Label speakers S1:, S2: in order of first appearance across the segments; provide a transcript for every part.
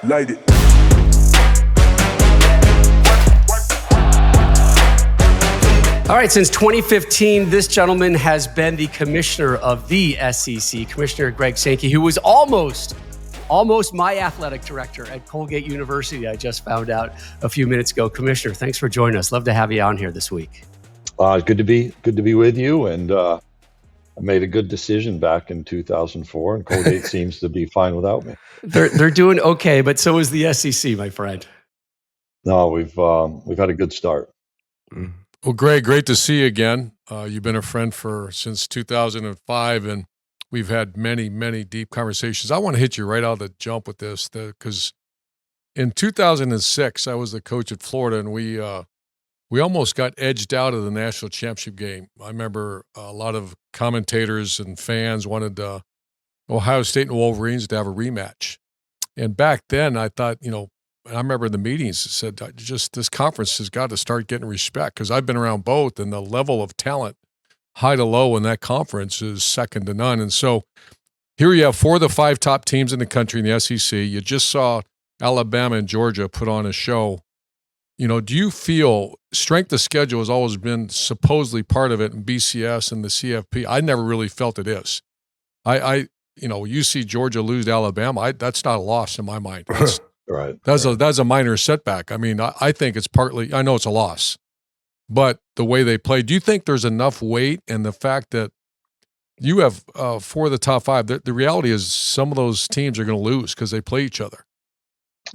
S1: Light it.
S2: All right, since 2015, this gentleman has been the commissioner of the SEC, Commissioner Greg Sankey, who was almost my athletic director at Colgate University. I just found out a few minutes ago. Commissioner, thanks for joining us. Love to have you on here this week.
S3: Good to be with you, and I made a good decision back in 2004, and Colgate seems to be fine without me.
S2: They're doing okay, but so is the SEC, my friend.
S3: No, we've had a good start.
S4: Well, Greg, great to see you again. You've been a friend since 2005, and we've had many, many deep conversations. I want to hit you right out of the jump with this, because in 2006, I was the coach at Florida, and we almost got edged out of the national championship game. I remember a lot of commentators and fans wanted Ohio State and Wolverines to have a rematch. And back then, I thought, I remember in the meetings it said, just this conference has got to start getting respect, because I've been around both, and the level of talent, high to low, in that conference is second to none. And so here you have 4 of the 5 top teams in the country in the SEC. You just saw Alabama and Georgia put on a show. Do you feel strength of schedule has always been supposedly part of it in BCS and the CFP? I never really felt it is. You see Georgia lose to Alabama. That's not a loss in my mind.
S3: Right.
S4: That's a minor setback. I mean, I think it's partly, I know it's a loss, but the way they play, do you think there's enough weight in the fact that you have 4 of the top 5? The reality is some of those teams are going to lose because they play each other.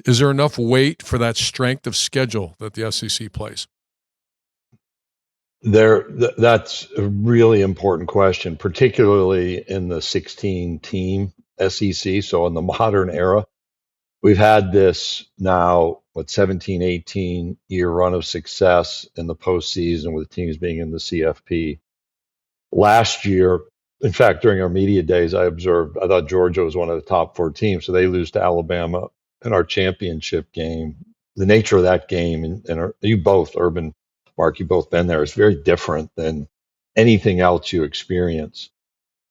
S4: Is there enough weight for that strength of schedule that the SEC plays?
S3: That's a really important question, particularly in the 16-team SEC. So in the modern era, we've had this now, 17, 18-year run of success in the postseason with teams being in the CFP. Last year, in fact, during our media days, I thought Georgia was one of the top 4 teams, so they lose to Alabama in our championship game. The nature of that game, and you both, Urban, Mark, you both been there, is very different than anything else you experience.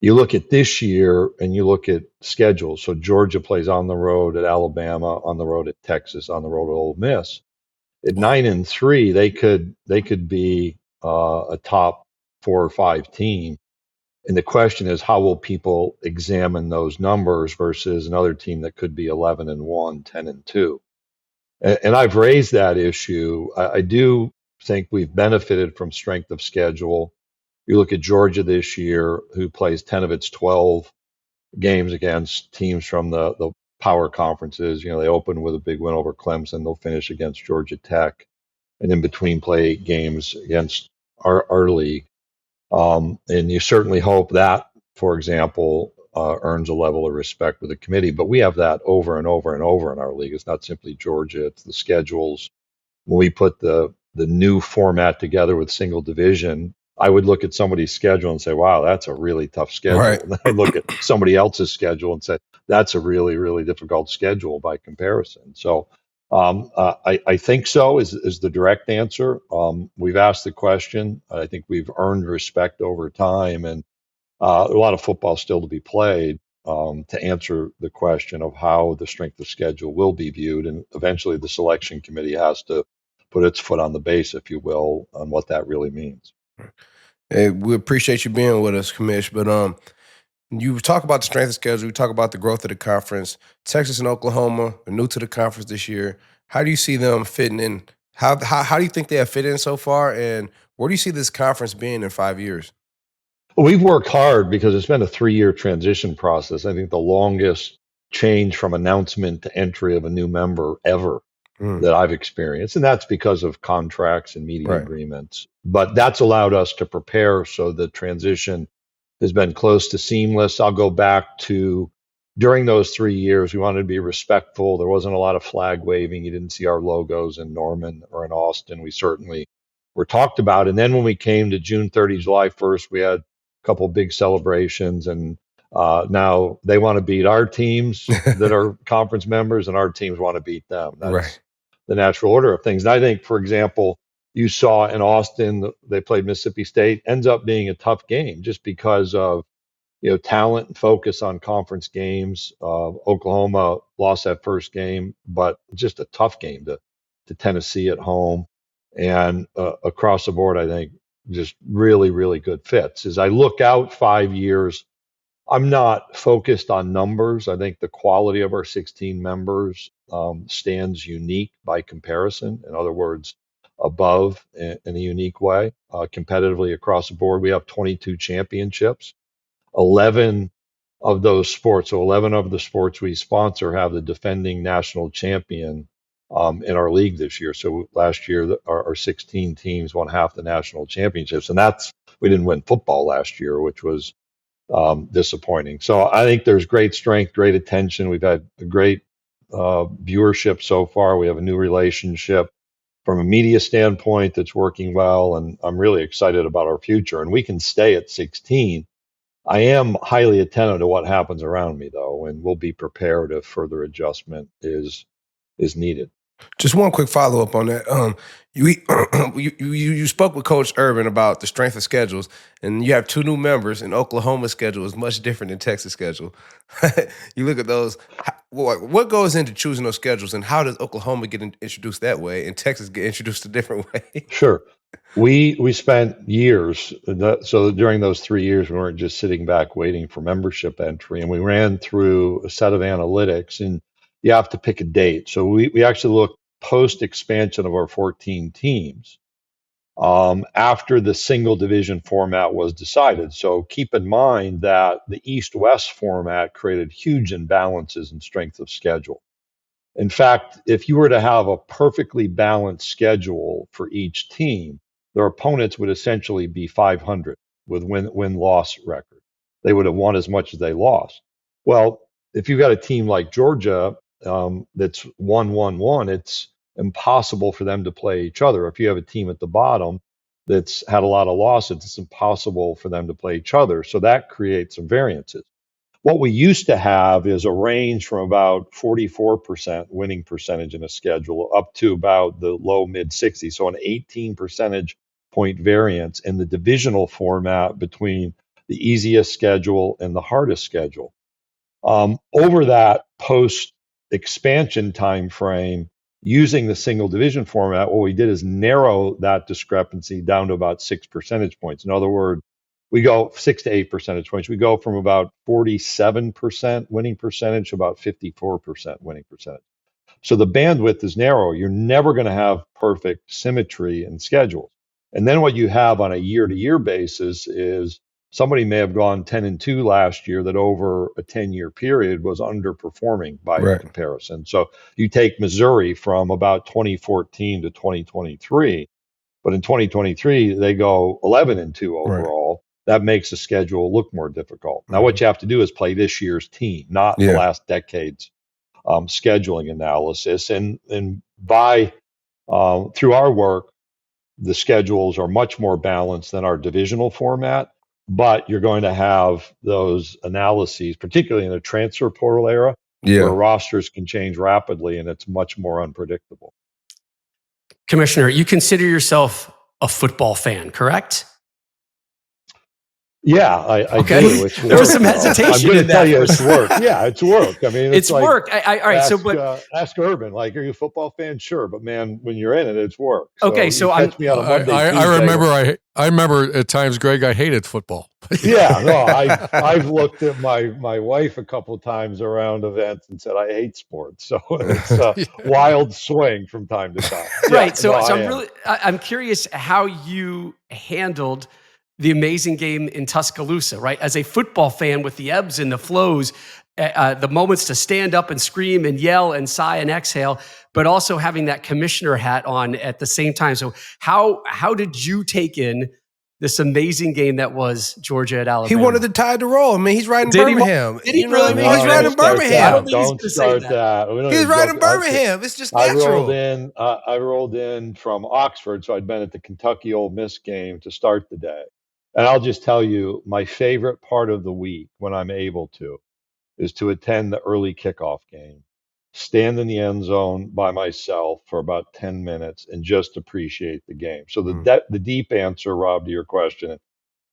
S3: You look at this year and you look at schedules. So Georgia plays on the road at Alabama, on the road at Texas, on the road at Ole Miss. At 9-3, they could be a top 4 or 5 team. And the question is, how will people examine those numbers versus another team that could be 11-1, 10-2? And I've raised that issue. I do think we've benefited from strength of schedule. You look at Georgia this year, who plays 10 of its 12 games against teams from the power conferences. They open with a big win over Clemson. They'll finish against Georgia Tech, and in between play games against our league. And you certainly hope that, for example, earns a level of respect with the committee. But we have that over and over and over in our league. It's not simply Georgia, it's the schedules. When we put the new format together with single division, I would look at somebody's schedule and say, wow, that's a really tough schedule. Right. And then I'd look at somebody else's schedule and say, that's a really, really difficult schedule by comparison. So I think so is the direct answer. We've asked the question. I think we've earned respect over time, and a lot of football still to be played to answer the question of how the strength of schedule will be viewed. And eventually the selection committee has to put its foot on the base, if you will, on what that really means.
S5: Hey, we appreciate you being with us, Commish. But you talk about the strength of schedule. You talk about the growth of the conference. Texas and Oklahoma are new to the conference this year. How do you see them fitting in? How do you think they have fit in so far? And where do you see this conference being in 5 years?
S3: Well, we've worked hard because it's been a 3-year transition process. I think the longest change from announcement to entry of a new member ever that I've experienced. And that's because of contracts and media agreements. But that's allowed us to prepare, so the transition has been close to seamless. I'll go back to during those 3 years, we wanted to be respectful. There wasn't a lot of flag waving. You didn't see our logos in Norman or in Austin. We certainly were talked about. And then when we came to June 30, July 1st, we had a couple of big celebrations. And now they want to beat our teams that are conference members, and our teams want to beat them. That's the natural order of things. And I think, for example, you saw in Austin, they played Mississippi State, ends up being a tough game just because of talent and focus on conference games. Oklahoma lost that first game, but just a tough game to Tennessee at home. And across the board, I think just really, really good fits. As I look out 5 years, I'm not focused on numbers. I think the quality of our 16 members stands unique by comparison. In other words, above in a unique way, competitively across the board. We have 22 championships. 11 of those sports, so 11 of the sports we sponsor have the defending national champion in our league this year. So last year, our 16 teams won half the national championships. And we didn't win football last year, which was disappointing. So I think there's great strength, great attention. We've had a great viewership so far. We have a new relationship from a media standpoint that's working well. And I'm really excited about our future. And we can stay at 16. I am highly attentive to what happens around me, though, and we'll be prepared if further adjustment is needed.
S5: Just one quick follow up on that. You spoke with Coach Urban about the strength of schedules, and you have 2 new members, and Oklahoma's schedule is much different than Texas' schedule. You look at those. What goes into choosing those schedules, and how does Oklahoma get introduced that way, and Texas get introduced a different way?
S3: Sure. We spent years, so during those 3 years, we weren't just sitting back waiting for membership entry, and we ran through a set of analytics, and you have to pick a date. So we actually looked post-expansion of our 14 teams after the single division format was decided. So keep in mind that the East-West format created huge imbalances in strength of schedule. In fact, if you were to have a perfectly balanced schedule for each team, their opponents would essentially be 500 with win-loss record. They would have won as much as they lost. Well, if you've got a team like Georgia that's 1-1-1, it's impossible for them to play each other. If you have a team at the bottom that's had a lot of losses, it's impossible for them to play each other. So that creates some variances. What we used to have is a range from about 44% winning percentage in a schedule up to about the low mid 60s. So an 18 percentage point variance in the divisional format between the easiest schedule and the hardest schedule. Over that post-expansion time frame, using the single division format, what we did is narrow that discrepancy down to about 6 percentage points. In other words, we go 6 to 8 percentage points. We go from about 47% winning percentage to about 54% winning percentage. So the bandwidth is narrow. You're never going to have perfect symmetry in schedules. And then what you have on a year-to-year basis is somebody may have gone 10-2 last year that over a 10-year period was underperforming by comparison. So you take Missouri from about 2014 to 2023, but in 2023 they go 11-2 overall. That makes the schedule look more difficult. Now what you have to do is play this year's team, not the last decade's scheduling analysis. And by through our work, the schedules are much more balanced than our divisional format. But you're going to have those analyses, particularly in the transfer portal era, where rosters can change rapidly and it's much more unpredictable.
S2: Commissioner, you consider yourself a football fan, correct?
S3: Yeah, I do. It's work.
S2: There was some hesitation.
S3: I'm going to tell you it's work. Yeah, it's work. I mean,
S2: it's
S3: like,
S2: work. All right.
S3: Ask Urban. Like, are you a football fan? Sure, but man, when you're in it, it's work.
S2: Okay, so
S3: catch me on a Monday,
S4: I remember at times, Greg, I hated football.
S3: Yeah, no, I've looked at my wife a couple of times around events and said I hate sports. So it's a wild swing from time to time.
S2: Right. I'm curious how you handled the amazing game in Tuscaloosa, right? As a football fan with the ebbs and the flows, the moments to stand up and scream and yell and sigh and exhale, but also having that commissioner hat on at the same time. So how did you take in this amazing game that was Georgia at Alabama?
S5: He wanted the Tide to roll. I mean, he's right in Birmingham.
S2: Did he really?
S3: He's
S5: right in Birmingham.
S3: Don't start that.
S5: He's right in Birmingham. It's just natural.
S3: I rolled in from Oxford, so I'd been at the Kentucky Ole Miss game to start the day. And I'll just tell you, my favorite part of the week when I'm able to is to attend the early kickoff game, stand in the end zone by myself for about 10 minutes and just appreciate the game. So the deep answer, Rob, to your question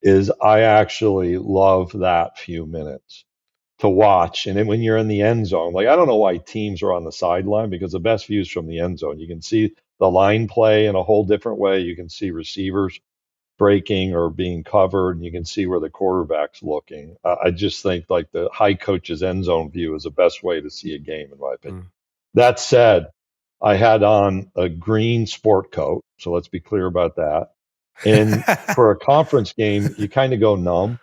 S3: is I actually love that few minutes to watch. And then when you're in the end zone, like I don't know why teams are on the sideline, because the best views from the end zone. You can see the line play in a whole different way. You can see receivers breaking or being covered, and you can see where the quarterback's looking. I just think like the high coach's end zone view is the best way to see a game, in my opinion. That said, I had on a green sport coat, so let's be clear about that. And for a conference game, you kind of go numb.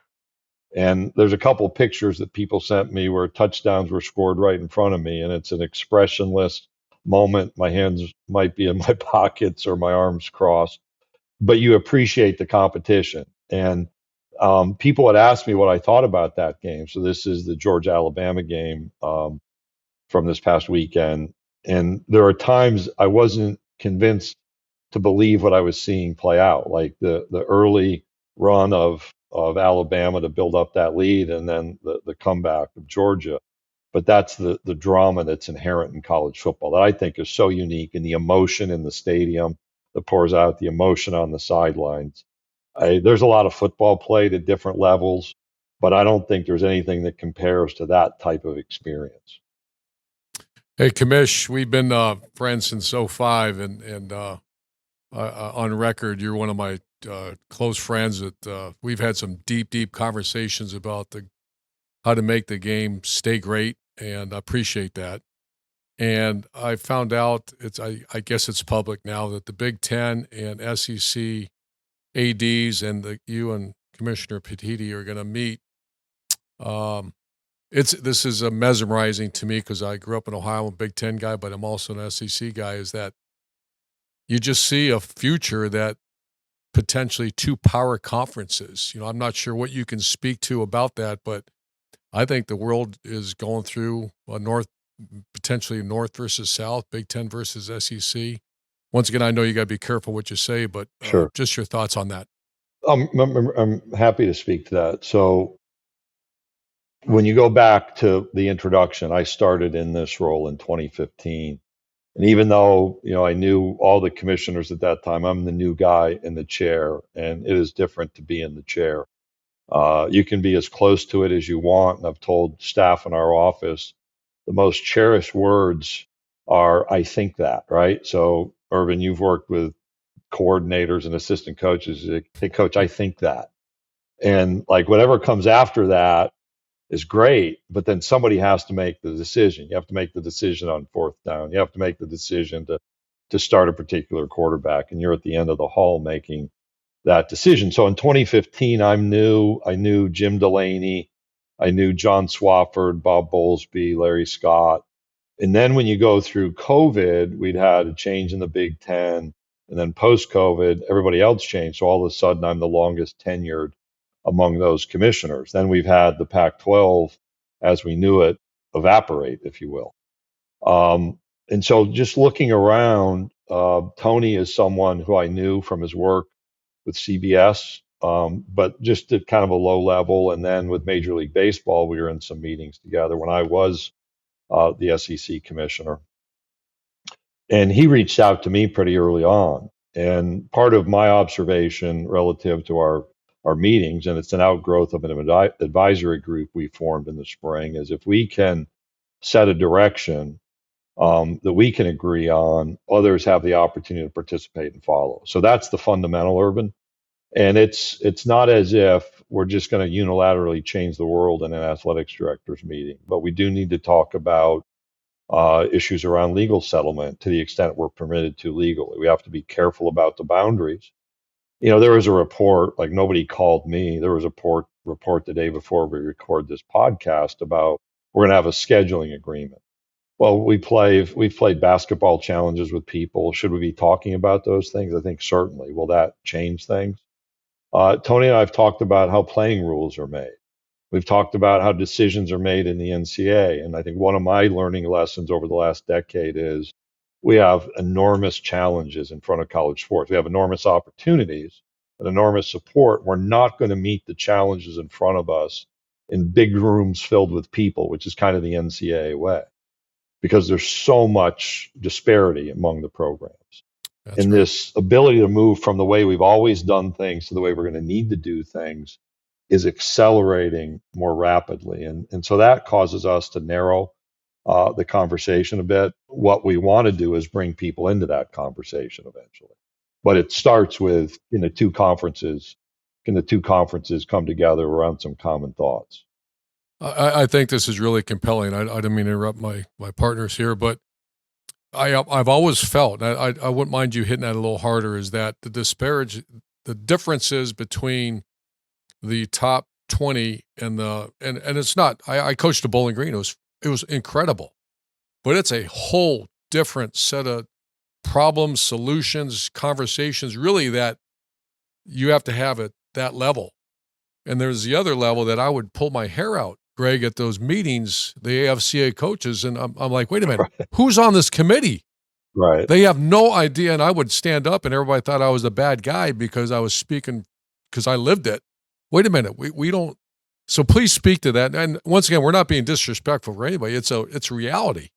S3: And there's a couple of pictures that people sent me where touchdowns were scored right in front of me, and it's an expressionless moment. My hands might be in my pockets or my arms crossed, but you appreciate the competition. And people had asked me what I thought about that game. So this is the Georgia-Alabama game from this past weekend. And there are times I wasn't convinced to believe what I was seeing play out, like the early run of Alabama to build up that lead, and then the comeback of Georgia. But that's the drama that's inherent in college football that I think is so unique, and the emotion in the stadium that pours out, the emotion on the sidelines. There's a lot of football played at different levels, but I don't think there's anything that compares to that type of experience.
S4: Hey, Commish, we've been friends since '05, and on record, you're one of my close friends that we've had some deep conversations about how to make the game stay great, and I appreciate that. And I found out, I guess it's public now, that the Big Ten and SEC ADs and you and Commissioner Petiti are going to meet. This is mesmerizing to me because I grew up in Ohio, I'm a Big Ten guy, but I'm also an SEC guy, is that you just see a future that potentially 2 power conferences. I'm not sure what you can speak to about that, but I think the world is going through potentially North versus South, Big Ten versus SEC. Once again, I know you got to be careful what you say, but
S3: Sure.
S4: Just your thoughts on that.
S3: I'm happy to speak to that. So when you go back to the introduction, I started in this role in 2015. And even though, I knew all the commissioners at that time, I'm the new guy in the chair, and it is different to be in the chair. You can be as close to it as you want. And I've told staff in our office, the most cherished words are, I think that, right? So, Irvin, you've worked with coordinators and assistant coaches. Hey, coach, I think that. And like whatever comes after that is great, but then somebody has to make the decision. You have to make the decision on 4th down. You have to make the decision to start a particular quarterback, and you're at the end of the hall making that decision. So in 2015, I knew Jim Delaney, I knew John Swafford, Bob Bowlesby, Larry Scott. And then when you go through COVID, we'd had a change in the Big Ten, and then post-COVID, everybody else changed. So all of a sudden, I'm the longest tenured among those commissioners. Then we've had the Pac-12, as we knew it, evaporate, if you will. And so just looking around, Tony is someone who I knew from his work with CBS, but just at kind of a low level. And then with Major League Baseball, we were in some meetings together when I was the SEC commissioner. And he reached out to me pretty early on. And part of my observation relative to our meetings, and it's an outgrowth of an advisory group we formed in the spring, is if we can set a direction that we can agree on, others have the opportunity to participate and follow. So that's the fundamental, Urban. And it's not as if we're just going to unilaterally change the world in an athletics directors meeting, but we do need to talk about issues around legal settlement to the extent we're permitted to legally. We have to be careful about the boundaries. There was a report, like nobody called me. There was a report the day before we record this podcast about we're going to have a scheduling agreement. Well, we've played basketball challenges with people. Should we be talking about those things? I think certainly. Will that change things? Tony and I have talked about how playing rules are made. We've talked about how decisions are made in the NCAA. And I think one of my learning lessons over the last decade is we have enormous challenges in front of college sports. We have enormous opportunities and enormous support. We're not going to meet the challenges in front of us in big rooms filled with people, which is kind of the NCAA way, because there's so much disparity among the programs.
S4: That's
S3: And
S4: right.
S3: this ability to move from the way we've always done things to the way we're going to need to do things is accelerating more rapidly. And so that causes us to narrow the conversation a bit. What we want to do is bring people into that conversation eventually. But it starts with, can the two conferences come together around some common thoughts?
S4: I think this is really compelling. I don't mean to interrupt my partners here, but I've always felt, and I wouldn't mind you hitting that a little harder, is that the differences between the top 20 and it's not, I coached a Bowling Green. It was incredible, but it's a whole different set of problems, solutions, conversations, really, that you have to have at that level. And there's the other level that I would pull my hair out, Greg, at those meetings, the AFCA coaches. And I'm like, wait a minute, who's on this committee?
S3: Right.
S4: They have no idea. And I would stand up and everybody thought I was the bad guy because I was speaking, because I lived it. Wait a minute. We don't. So please speak to that. And once again, we're not being disrespectful for anybody. It's reality.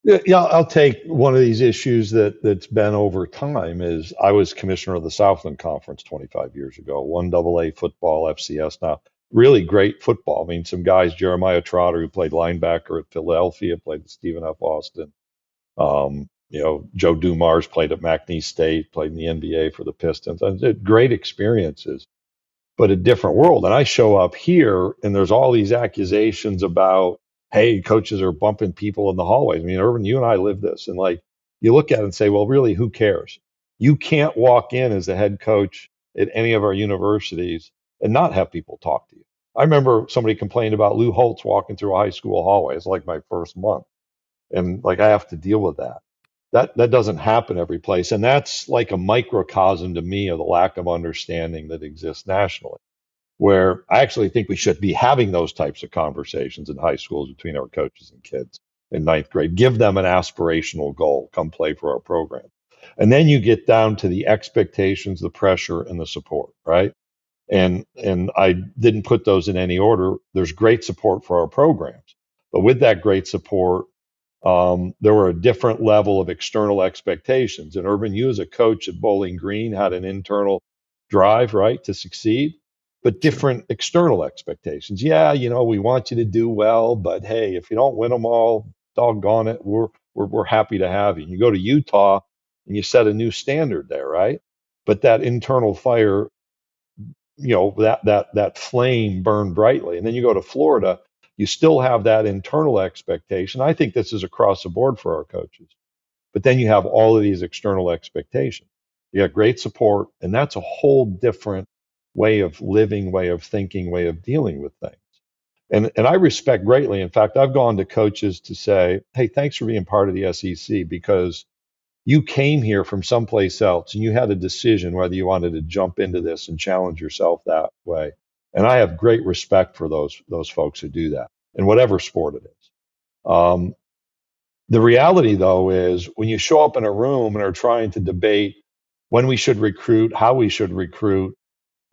S3: Yeah, I'll take one of these issues that's been over time. Is I was commissioner of the Southland Conference 25 years ago, 1AA football, FCS now. Really great football. I mean, some guys, Jeremiah Trotter, who played linebacker at Philadelphia, played at Stephen F. Austin. Joe Dumars played at McNeese State, played in the NBA for the Pistons. And great experiences, but a different world. And I show up here and there's all these accusations about, hey, coaches are bumping people in the hallways. I mean, Irvin, you and I live this. And like, you look at it and say, well, really, who cares? You can't walk in as a head coach at any of our universities and not have people talk to you. I remember somebody complained about Lou Holtz walking through a high school hallway. It's like my first month. And like, I have to deal with that. That doesn't happen every place. And that's like a microcosm to me of the lack of understanding that exists nationally, where I actually think we should be having those types of conversations in high schools between our coaches and kids in ninth grade. Give them an aspirational goal, come play for our program. And then you get down to the expectations, the pressure, and the support, right? And I didn't put those in any order. There's great support for our programs, but with that great support, there were a different level of external expectations. And Urban, you as a coach at Bowling Green had an internal drive, right, to succeed, but different external expectations. Yeah, we want you to do well, but hey, if you don't win them all, doggone it, we're happy to have you. You go to Utah and you set a new standard there, right? But that internal fire, that flame burned brightly. And then you go to Florida, you still have that internal expectation. I think this is across the board for our coaches. But then you have all of these external expectations. You got great support, and that's a whole different way of living, way of thinking, way of dealing with things. And I respect greatly. In fact, I've gone to coaches to say, hey, thanks for being part of the SEC, because you came here from someplace else and you had a decision whether you wanted to jump into this and challenge yourself that way. And I have great respect for those folks who do that in whatever sport it is. The reality, though, is when you show up in a room and are trying to debate when we should recruit, how we should recruit,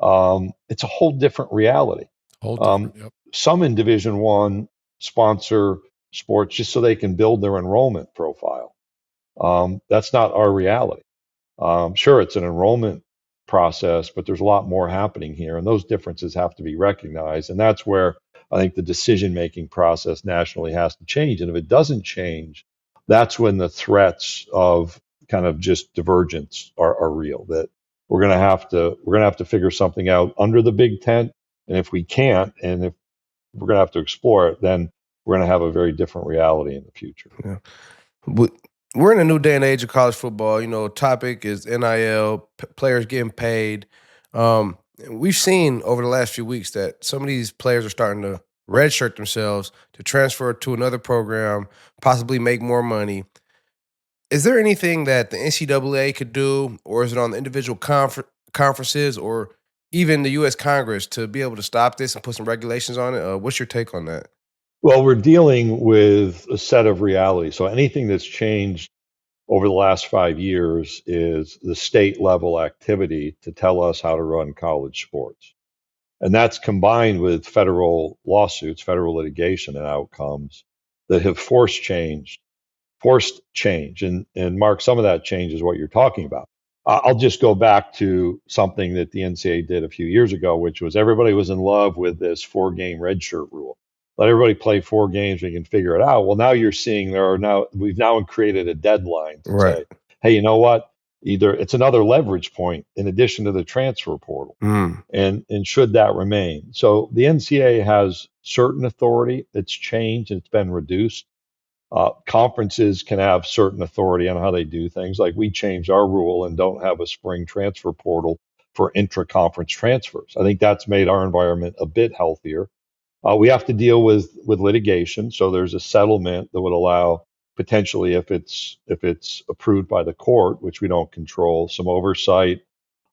S3: it's a whole different reality.
S4: Yep.
S3: Some in Division I sponsor sports just so they can build their enrollment profile. That's not our reality. Sure, it's an enrollment process, but there's a lot more happening here, and those differences have to be recognized. And that's where I think the decision-making process nationally has to change. And if it doesn't change, that's when the threats of kind of just divergence are real. That we're going to have to figure something out under the big tent. And if we can't, and if we're going to have to explore it, then we're going to have a very different reality in the future.
S5: Yeah. We're in a new day and age of college football. Topic is NIL, players getting paid. We've seen over the last few weeks that some of these players are starting to redshirt themselves to transfer to another program, possibly make more money. Is there anything that the NCAA could do, or is it on the individual conferences or even the U.S. Congress to be able to stop this and put some regulations on it? What's your take on that?
S3: Well, we're dealing with a set of realities. So anything that's changed over the last 5 years is the state level activity to tell us how to run college sports. And that's combined with federal lawsuits, federal litigation and outcomes that have forced change. And Mark, some of that change is what you're talking about. I'll just go back to something that the NCAA did a few years ago, which was everybody was in love with this 4-game redshirt rule. Let everybody play 4 games, we can figure it out. Well, now you're seeing we've now created a deadline to
S5: Right.
S3: say, hey, you know what? Either it's another leverage point in addition to the transfer portal. And should that remain? So the NCAA has certain authority that's changed and it's been reduced. Conferences can have certain authority on how they do things. Like we changed our rule and don't have a spring transfer portal for intra-conference transfers. I think that's made our environment a bit healthier. We have to deal with litigation. So there's a settlement that would allow potentially, if it's approved by the court, which we don't control, some oversight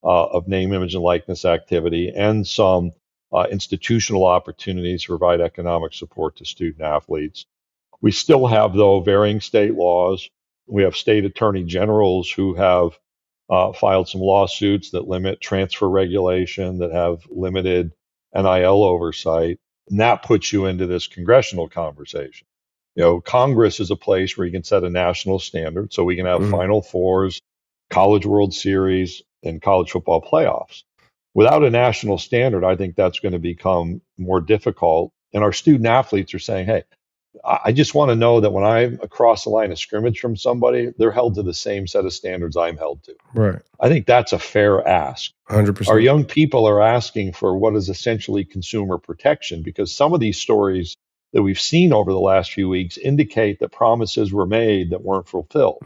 S3: of name, image, and likeness activity, and some institutional opportunities to provide economic support to student athletes. We still have, though, varying state laws. We have state attorney generals who have filed some lawsuits that limit transfer regulation, that have limited NIL oversight. And that puts you into this congressional conversation. Congress is a place where you can set a national standard. So we can have Final Fours, College World Series, and college football playoffs. Without a national standard, I think that's going to become more difficult. And our student athletes are saying, hey, I just want to know that when I'm across the line of scrimmage from somebody, they're held to the same set of standards I'm held to.
S5: Right.
S3: I think that's a fair ask.
S5: 100%.
S3: Our young people are asking for what is essentially consumer protection, because some of these stories that we've seen over the last few weeks indicate that promises were made that weren't fulfilled.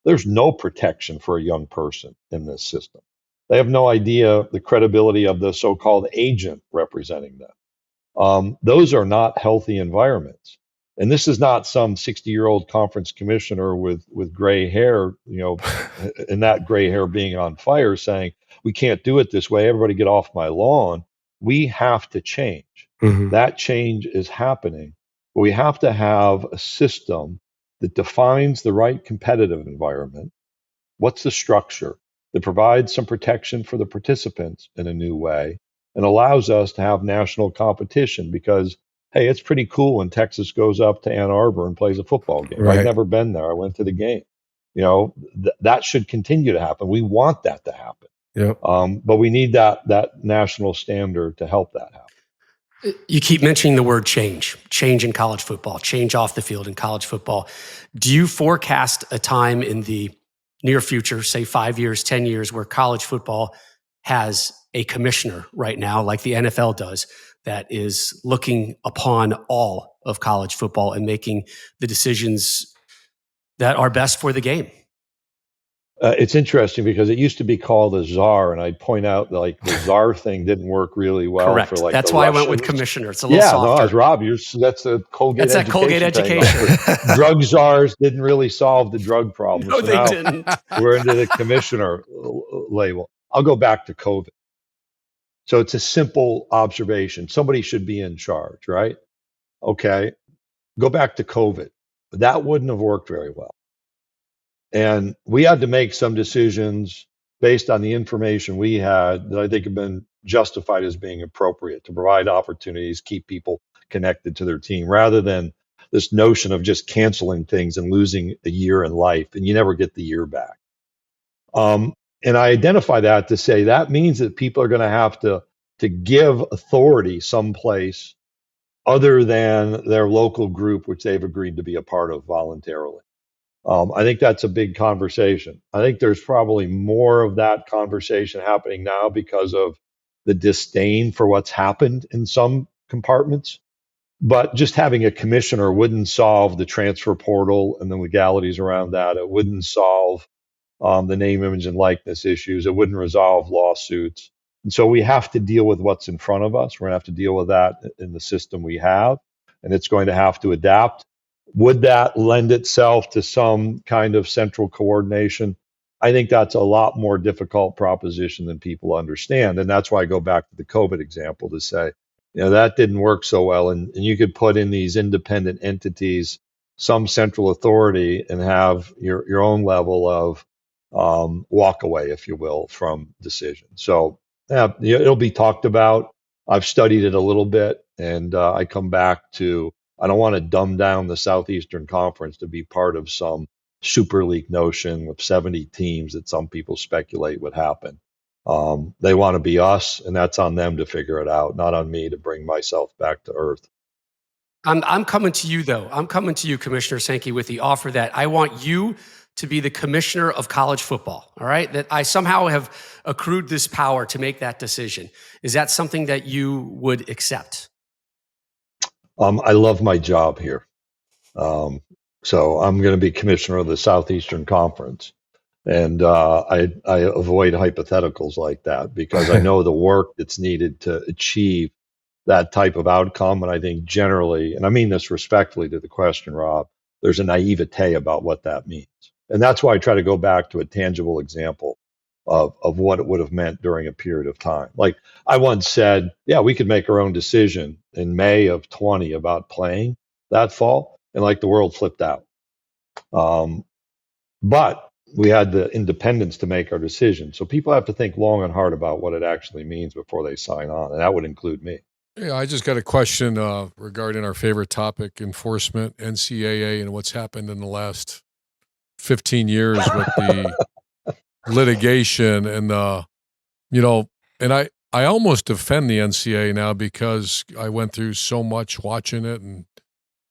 S3: There's no protection for a young person in this system. They have no idea the credibility of the so-called agent representing them. Those are not healthy environments. And this is not some 60-year-old conference commissioner with gray hair, and that gray hair being on fire saying, we can't do it this way. Everybody get off my lawn. We have to change. That change is happening. But we have to have a system that defines the right competitive environment. What's the structure that provides some protection for the participants in a new way and allows us to have national competition? Because hey, it's pretty cool when Texas goes up to Ann Arbor and plays a football game.
S5: Right.
S3: I've never been there. I went to the game. That should continue to happen. We want that to happen.
S5: Yep.
S3: But we need that national standard to help that happen.
S2: You keep mentioning the word change in college football, change off the field in college football. Do you forecast a time in the near future, say 5 years, 10 years, where college football has a commissioner right now, like the NFL does, that is looking upon all of college football and making the decisions that are best for the game?
S3: It's interesting because it used to be called a czar, and I'd point out the czar thing didn't work really well.
S2: Correct.
S3: For
S2: That's
S3: the
S2: why
S3: Russians.
S2: I went with commissioner. It's a little softer.
S3: No, Rob, that's a Colgate
S2: That's
S3: education.
S2: that Colgate education.
S3: Drug czars didn't really solve the drug problem.
S2: No,
S3: so
S2: they
S3: now
S2: didn't.
S3: We're into the commissioner label. I'll go back to COVID. So it's a simple observation. Somebody should be in charge, right? Okay. Go back to COVID. That wouldn't have worked very well. And we had to make some decisions based on the information we had that I think have been justified as being appropriate to provide opportunities, keep people connected to their team, rather than this notion of just canceling things and losing a year in life, and you never get the year back. And I identify that to say that means that people are going to have to give authority someplace other than their local group, which they've agreed to be a part of voluntarily. I think that's a big conversation. I think there's probably more of that conversation happening now because of the disdain for what's happened in some compartments. But just having a commissioner wouldn't solve the transfer portal and the legalities around that. It wouldn't solve the name, image, and likeness issues. It wouldn't resolve lawsuits. And so we have to deal with what's in front of us. We're going to have to deal with that in the system we have, and it's going to have to adapt. Would that lend itself to some kind of central coordination? I think that's a lot more difficult proposition than people understand. And that's why I go back to the COVID example to say, that didn't work so well. And you could put in these independent entities some central authority and have your own level of walk away, if you will, from decisions. So it'll be talked about. I've studied it a little bit, and I come back to, I don't want to dumb down the Southeastern Conference to be part of some Super League notion with 70 teams that some people speculate would happen. They want to be us, and that's on them to figure it out, not on me to bring myself back to earth.
S2: I'm coming to you, though. I'm coming to you, Commissioner Sankey, with the offer that I want you to be the commissioner of college football, all right? That I somehow have accrued this power to make that decision. Is that something that you would accept?
S3: I love my job here. So I'm going to be commissioner of the Southeastern Conference. And I avoid hypotheticals like that because I know the work that's needed to achieve that type of outcome. And I think generally, and I mean this respectfully to the question, Rob, there's a naivete about what that means. And that's why I try to go back to a tangible example of what it would have meant during a period of time. Like I once said, yeah, we could make our own decision in May of 20 about playing that fall. And like the world flipped out. But we had the independence to make our decision. So people have to think long and hard about what it actually means before they sign on. And that would include me.
S4: Yeah, I just got a question regarding our favorite topic, enforcement, NCAA, and what's happened in the last 15 years with the litigation and and I almost defend the NCAA now because I went through so much watching it and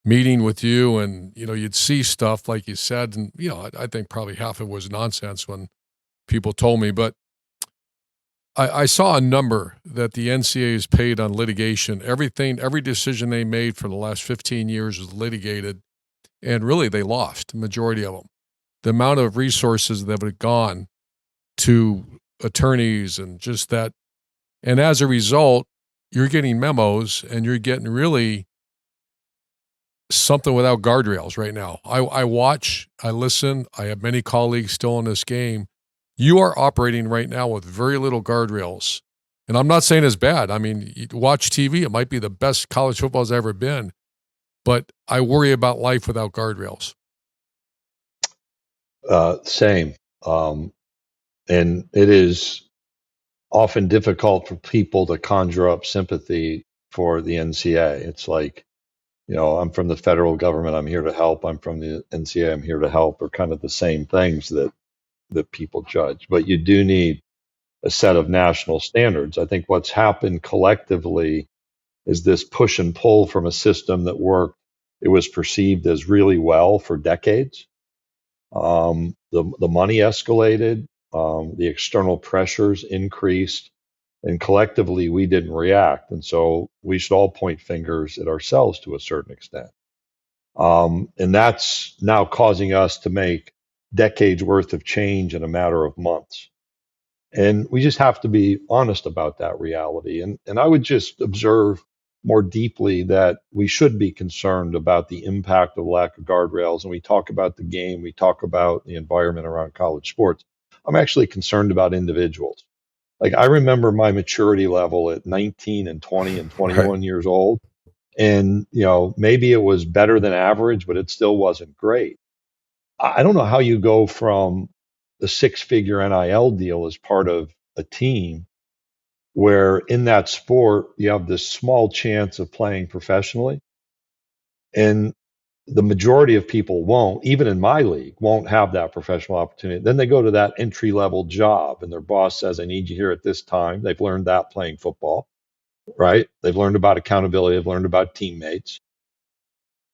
S4: meeting with you, and you'd see stuff like you said, and I think probably half of it was nonsense when people told me, but I saw a number that the NCAA has paid on litigation. Every decision they made for the last 15 years was litigated, and really they lost the majority of them. The amount of resources that have gone to attorneys and just that, and as a result, you're getting memos and you're getting really something without guardrails right now. I watch, I listen, I have many colleagues still in this game. You are operating right now with very little guardrails. And I'm not saying it's bad. I mean, you watch TV, it might be the best college football has ever been. But I worry about life without guardrails.
S3: Same. And it is often difficult for people to conjure up sympathy for the NCAA. It's like, I'm from the federal government, I'm here to help. I'm from the NCAA, I'm here to help, are kind of the same things that people judge. But you do need a set of national standards. I think what's happened collectively is this push and pull from a system that worked. It was perceived as really well for decades. The money escalated, the external pressures increased, and collectively we didn't react. And so we should all point fingers at ourselves to a certain extent. And that's now causing us to make decades worth of change in a matter of months. And we just have to be honest about that reality. And I would just observe more deeply that we should be concerned about the impact of lack of guardrails. And we talk about the game, we talk about the environment around college sports. I'm actually concerned about individuals. Like I remember my maturity level at 19 and 20 and 21 years old. And, maybe it was better than average, but it still wasn't great. I don't know how you go from the 6-figure NIL deal as part of a team where in that sport you have this small chance of playing professionally. And the majority of people won't, even in my league, won't have that professional opportunity. Then they go to that entry-level job and their boss says, I need you here at this time. They've learned that playing football, right? They've learned about accountability. They've learned about teammates.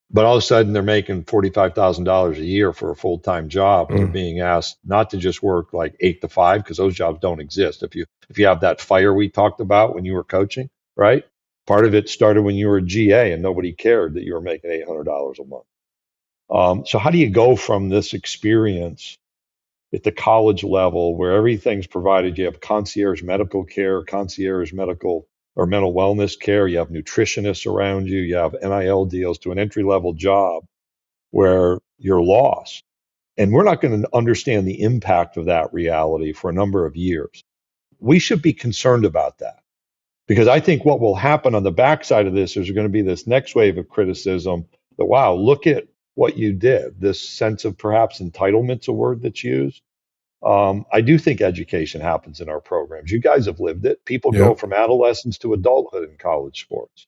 S3: But all of a sudden they're making $45,000 a year for a full-time job. And they're being asked not to just work like 8 to 5 because those jobs don't exist. If you have that fire we talked about when you were coaching, right? Part of it started when you were a GA and nobody cared that you were making $800 a month. So how do you go from this experience at the college level where everything's provided? You have concierge medical care, concierge medical or mental wellness care, you have nutritionists around you, you have NIL deals, to an entry-level job where you're lost. And we're not going to understand the impact of that reality for a number of years. We should be concerned about that. Because I think what will happen on the backside of this is there's going to be this next wave of criticism that, wow, look at what you did. This sense of perhaps entitlement's a word that's used. I do think education happens in our programs. You guys have lived it. People go from adolescence to adulthood in college sports.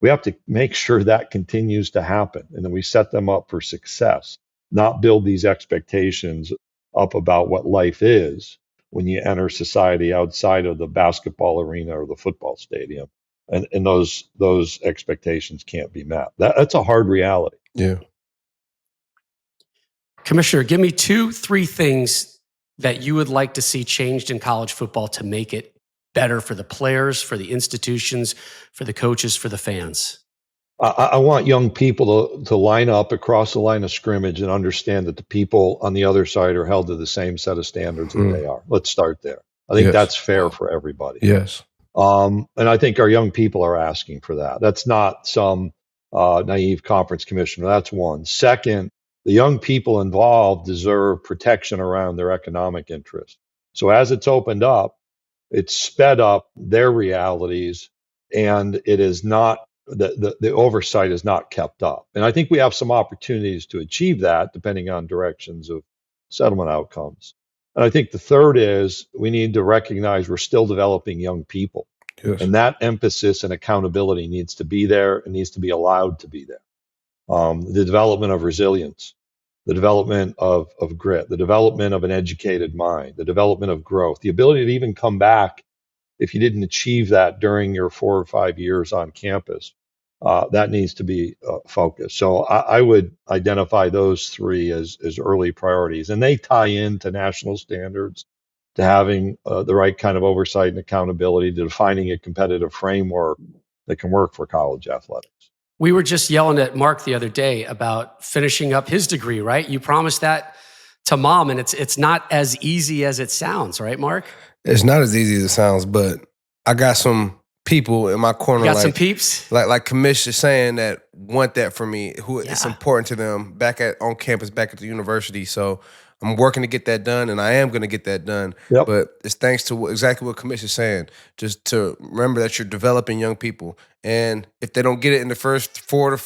S3: We have to make sure that continues to happen and then we set them up for success, not build these expectations up about what life is when you enter society outside of the basketball arena or the football stadium. And those expectations can't be met. That's a hard reality.
S5: Yeah.
S2: Commissioner, give me 2-3 things that you would like to see changed in college football to make it better for the players, for the institutions, for the coaches, for the fans.
S3: I want young people to line up across the line of scrimmage and understand that the people on the other side are held to the same set of standards that they are. Let's start there. I think that's fair for everybody.
S5: Yes.
S3: And I think our young people are asking for that. That's not some naive conference commissioner. That's one. Second, the young people involved deserve protection around their economic interests. So as it's opened up, it's sped up their realities, and it is not the oversight is not kept up. And I think we have some opportunities to achieve that depending on directions of settlement outcomes. And I think the third is we need to recognize we're still developing young people.
S5: Yes.
S3: And that emphasis and accountability needs to be there and needs to be allowed to be there. The development of resilience, the development of grit, the development of an educated mind, the development of growth, the ability to even come back if you didn't achieve that during your 4 or 5 years on campus. That needs to be focused. So I would identify those 3 as early priorities. And they tie into national standards, to having the right kind of oversight and accountability, to defining a competitive framework that can work for college athletics.
S2: We were just yelling at Mark the other day about finishing up his degree, right? You promised that to Mom, and it's not as easy as it sounds, right, Mark?
S5: It's not as easy as it sounds, but I got some people in my corner.
S2: You got some peeps?
S5: Like Commissioner saying that want that for me, who it's important to them on campus, back at the university. So I'm working to get that done, and I am going to get that done.
S3: Yep.
S5: But it's thanks to exactly what Commissioner's saying, just to remember that you're developing young people. And if they don't get it in the first 4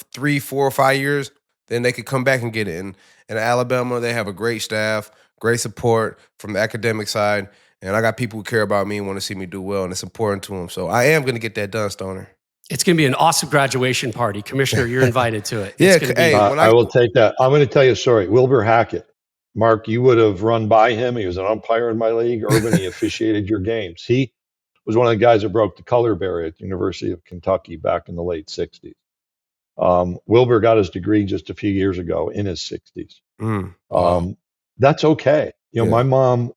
S5: or 5 years, then they could come back and get it. And in Alabama, they have a great staff, great support from the academic side. And I got people who care about me and want to see me do well, and it's important to them. So I am going to get that done, Stoner.
S2: It's going to be an awesome graduation party. Commissioner, you're invited to it.
S5: Yeah,
S3: I will take that. I'm going to tell you a story. Wilbur Hackett. Mark, you would have run by him. He was an umpire in my league. Urban, he officiated your games. He was one of the guys that broke the color barrier at the University of Kentucky back in the late 60s. Wilbur got his degree just a few years ago in his 60s. That's okay. My mom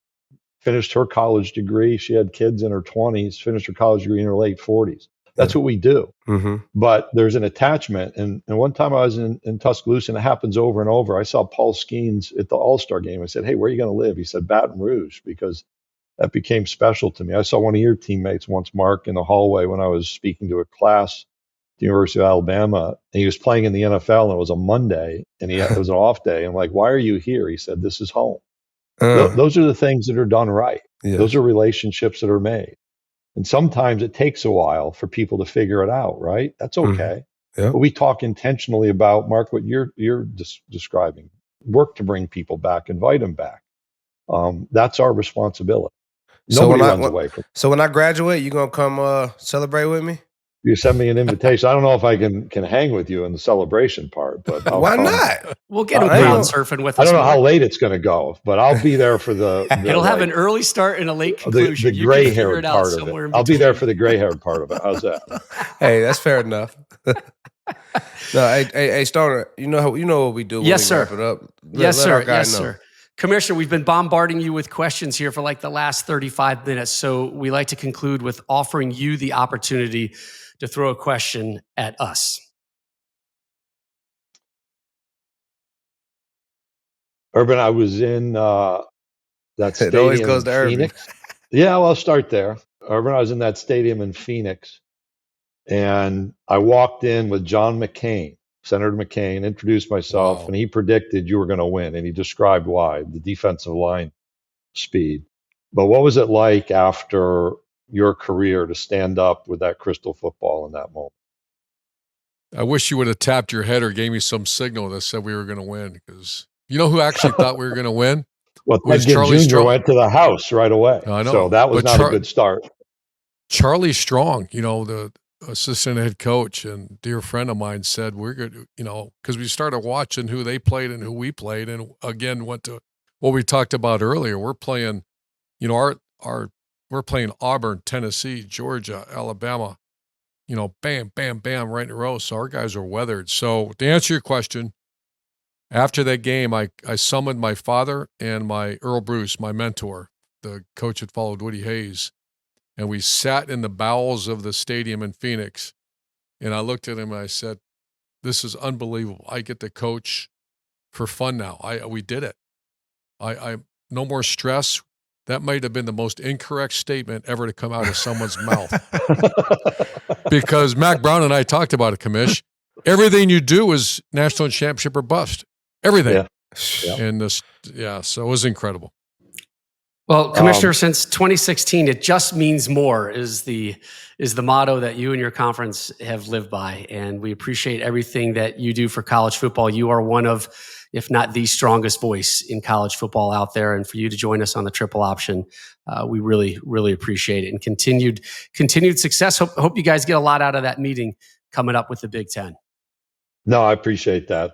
S3: finished her college degree. She had kids in her 20s, finished her college degree in her late 40s. That's what we do.
S5: Mm-hmm.
S3: But there's an attachment. And one time I was in Tuscaloosa, and it happens over and over. I saw Paul Skeens at the All-Star game. I said, "Hey, where are you going to live?" He said, "Baton Rouge," because that became special to me. I saw one of your teammates once, Mark, in the hallway when I was speaking to a class at the University of Alabama. And he was playing in the NFL, and it was a Monday, and it was an off day. I'm like, "Why are you here?" He said, "This is home." Those are the things that are done right.
S5: Yes.
S3: Those are relationships that are made. And sometimes it takes a while for people to figure it out, right? That's okay.
S5: Mm-hmm. Yeah.
S3: But we talk intentionally about, Mark, what you're describing. Work to bring people back, invite them back. That's our responsibility. Nobody runs away from it.
S5: So when I graduate, you going to come celebrate with me?
S3: You send me an invitation. I don't know if I can hang with you in the celebration part, but
S5: why not?
S2: We'll get him ground surfing with us.
S3: I don't know how late it's going to go, but I'll be there for the
S2: it'll have an early start and a late conclusion.
S3: The gray-haired part of it. I'll be there for the gray-haired part of it. How's that?
S5: Hey, that's fair enough. No, hey, Stoner. You know what we do.
S2: Yes, sir.
S5: Wrap it up.
S2: Yes, sir. Yes, sir. Commissioner, we've been bombarding you with questions here for like the last 35 minutes. So we like to conclude with offering you the opportunity to throw a question at us.
S3: Urban, I was in that stadium.
S5: It always goes to
S3: Phoenix. Yeah, well, I'll start there. Urban, I was in that stadium in Phoenix, and I walked in with John McCain, Senator McCain, introduced myself, and he predicted you were going to win, and he described why, the defensive line speed. But what was it like after your career to stand up with that crystal football in that moment?
S4: I wish you would have tapped your head or gave me some signal that said we were going to win, because you know who actually thought we were going to win?
S3: Well, Charlie Jr. went to the house right away.
S4: I know.
S3: So that was not a good start.
S4: Charlie Strong, the assistant head coach and dear friend of mine said, we're good, because we started watching who they played and who we played. And again, went to what we talked about earlier. We're playing, we're playing Auburn, Tennessee, Georgia, Alabama, bam, bam, bam, right in a row. So our guys are weathered. So to answer your question, after that game, I summoned my father and my Earl Bruce, my mentor, the coach that followed Woody Hayes. And we sat in the bowels of the stadium in Phoenix. And I looked at him and I said, this is unbelievable. I get to coach for fun now. We did it. I no more stress. That might have been the most incorrect statement ever to come out of someone's mouth. Because Mac Brown and I talked about it, Commish. Everything you do is national championship or bust. Everything.
S3: Yeah.
S4: And so it was incredible.
S2: Well, Commissioner, since 2016, it just means more is the motto that you and your conference have lived by. And we appreciate everything that you do for college football. You are one of, if not the strongest voice in college football out there. And for you to join us on the triple option, we really, really appreciate it. And continued success. Hope you guys get a lot out of that meeting coming up with the Big Ten.
S3: No, I appreciate that.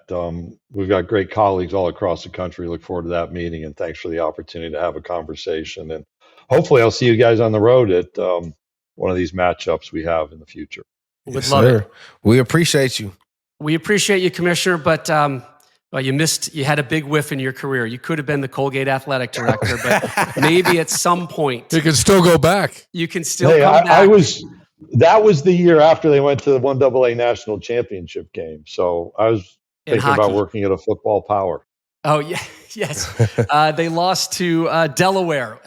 S3: We've got great colleagues all across the country. Look forward to that meeting, and thanks for the opportunity to have a conversation. And hopefully I'll see you guys on the road at one of these matchups we have in the future.
S2: Would love it.
S5: We appreciate you.
S2: We appreciate you, Commissioner, but you had a big whiff in your career. You could have been the Colgate athletic director, but maybe at some point
S4: you can still go back.
S2: You can still come back.
S3: That was the year after they went to the 1AA national championship game. So I was thinking about working at a football power.
S2: Oh, yeah. Yes. They lost to Delaware.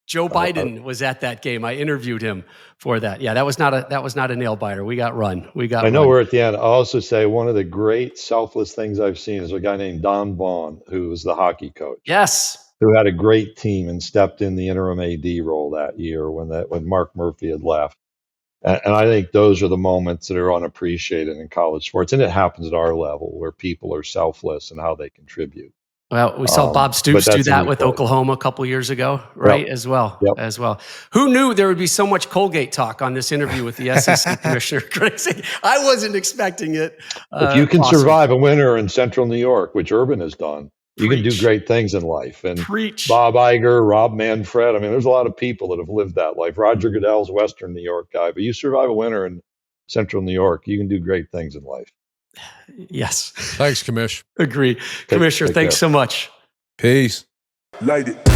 S2: Joe Biden was at that game. I interviewed him for that. Yeah, that was not a nail biter. We got run. I
S3: know we're at the end. I'll also say one of the great selfless things I've seen is a guy named Don Vaughn, who was the hockey coach.
S2: Yes.
S3: Who had a great team and stepped in the interim AD role that year when Mark Murphy had left. And I think those are the moments that are unappreciated in college sports. And it happens at our level where people are selfless and how they contribute.
S2: Well, we saw Bob Stoops do that with Oklahoma a couple years ago, right? Yep. As well. Who knew there would be so much Colgate talk on this interview with the SEC Commissioner? Crazy. I wasn't expecting it.
S3: If you can survive a winter in Central New York, which Urban has done, you can do great things in life. And Bob Iger, Rob Manfred, there's a lot of people that have lived that life. Roger Goodell's Western New York guy. But you survive a winter in Central New York, you can do great things in life.
S2: Yes.
S4: Thanks, Commish.
S2: Agree. Commissioner, thanks so much.
S5: Peace.
S1: Light it.